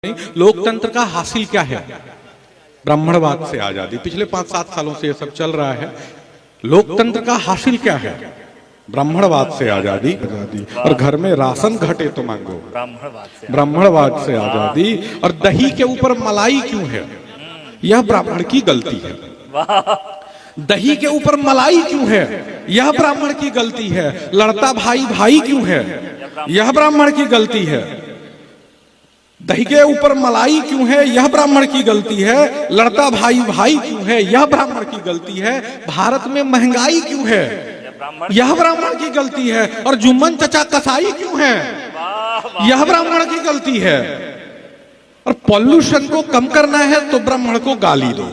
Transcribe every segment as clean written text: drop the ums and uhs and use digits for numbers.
लोकतंत्र का हासिल क्या है? ब्राह्मणवाद से आजादी। पिछले 5-7 सालों से ये सब चल रहा है। लोकतंत्र का हासिल क्या है? ब्राह्मणवाद से आजादी। और घर में राशन घटे तो मांगो, ब्राह्मणवाद से आजादी। और दही के ऊपर मलाई क्यों है? यह ब्राह्मण की गलती है। दही के ऊपर मलाई क्यों है? यह ब्राह्मण की गलती है। लड़ता भाई भाई क्यों है? यह ब्राह्मण की गलती है। दही के ऊपर मलाई क्यों है? यह ब्राह्मण की गलती है। लड़ता भाई भाई क्यों है? यह ब्राह्मण की गलती है। भारत में महंगाई क्यों है? यह ब्राह्मण की गलती है। और जुम्मन चचा कसाई क्यों है? यह ब्राह्मण की गलती है। और पॉल्यूशन को कम करना है तो ब्राह्मण को गाली दो।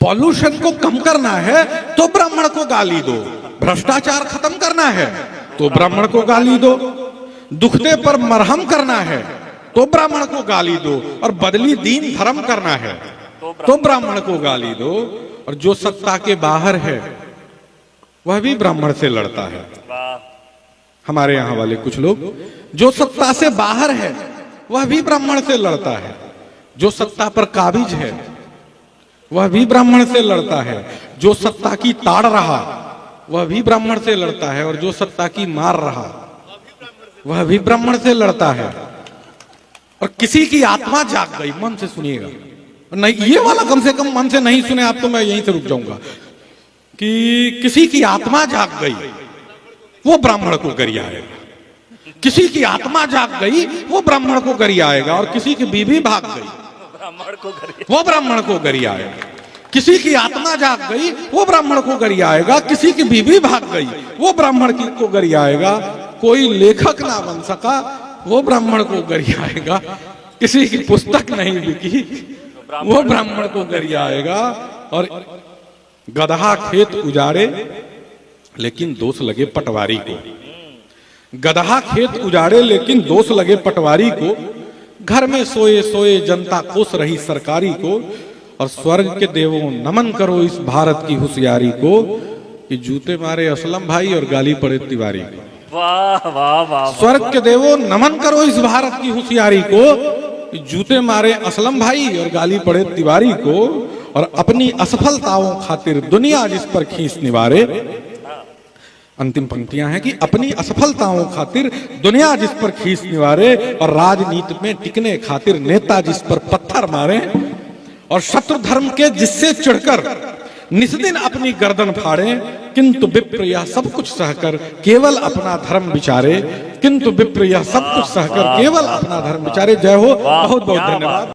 पॉल्यूशन को कम करना है तो ब्राह्मण को गाली दो। भ्रष्टाचार खत्म करना है तो ब्राह्मण को गाली दो। दुखते पर मरहम करना है तो ब्राह्मण को गाली दो। और बदली दीन धर्म करना है तो ब्राह्मण को गाली दो। और जो सत्ता के बाहर है वह भी ब्राह्मण से लड़ता है। हमारे यहाँ वाले कुछ लोग, जो सत्ता से बाहर है वह भी ब्राह्मण से लड़ता है। जो सत्ता पर काबिज है वह भी ब्राह्मण से लड़ता है। जो सत्ता की ताड़ रहा वह भी ब्राह्मण से लड़ता है। और जो सत्ता की मार रहा वह भी ब्राह्मण से लड़ता है। और किसी की आत्मा जाग गई, मन से सुनिएगा, नहीं ये वाला कम से कम मन से नहीं सुने आप तो मैं यहीं से रुक जाऊंगा, कि किसी की आत्मा जाग गई वो ब्राह्मण को गरियाएगा। किसी की आत्मा जाग गई वो ब्राह्मण को गरियाएगा। और किसी की बीवी भाग गई वो ब्राह्मण को गरियाएगा। किसी की आत्मा जाग गई वो ब्राह्मण को गरियाएगा। किसी की बीवी भाग गई वो ब्राह्मण को गरियाएगा। कोई लेखक ना बन सका वो ब्राह्मण को गरियाएगा। किसी की पुस्तक नहीं बिकी वो ब्राह्मण को गरियाएगा। और गदहा खेत उजाड़े लेकिन दोष लगे पटवारी को। गदहा खेत उजाड़े लेकिन दोष लगे पटवारी को। घर में सोए सोए जनता कोस रही सरकारी को। और स्वर्ग के देवों नमन करो इस भारत की होशियारी को, कि जूते मारे असलम भाई और गाली पड़े तिवारी को। वाह वाह वाह। स्वर्ग के देवों नमन करो इस भारत की होशियारी को, कि जूते मारे असलम भाई और गाली पड़े तिवारी को। और अपनी असफलताओं खातिर दुनिया जिस पर खींच निवारे। अंतिम पंक्तियां हैं कि अपनी असफलताओं खातिर दुनिया जिस पर खींच निवारे। और राजनीति में टिकने खातिर नेता जिस पर पत्थर मारे। और शत्रु धर्म के जिससे चिढ़कर निस्दिन अपनी गर्दन फाड़े। किंतु विप्र यह सब कुछ सहकर केवल अपना धर्म विचारे। किंतु विप्र यह सब कुछ सहकर केवल अपना धर्म विचारे। जय हो। बहुत बहुत धन्यवाद।